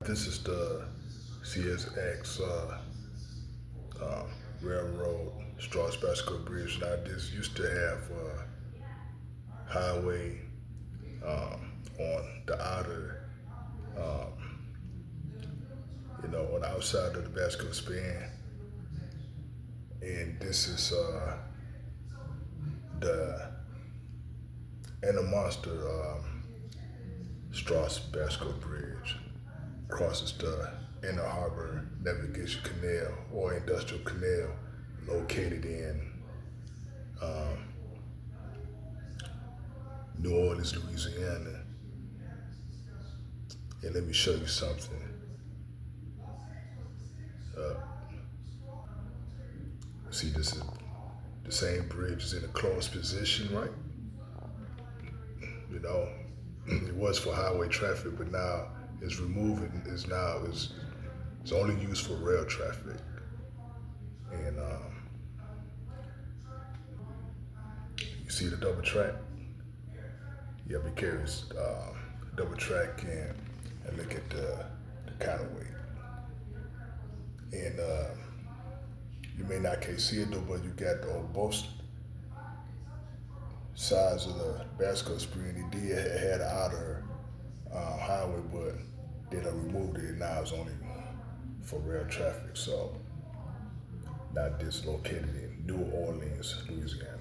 This is the CSX railroad Strauss Bascule Bridge. Now, this used to have highway on the outer, on the outside of the Bascule span, and this is the Almonaster Strauss Bascule Bridge. Crosses the Inner Harbor Navigation Canal or Industrial Canal located in New Orleans, Louisiana. And let me show you something. See, this is the same bridge is in a closed position, right? You know, it was for highway traffic, but now it's removing. It's only used for rail traffic. And you see the double track. Yeah, be carries double track and look at the counterweight. And you may not can't see it though, but you got on both sides of the Bascule spring. It did had outer highway, but then I removed it, and now it's only for rail traffic. So now this located in New Orleans, Louisiana.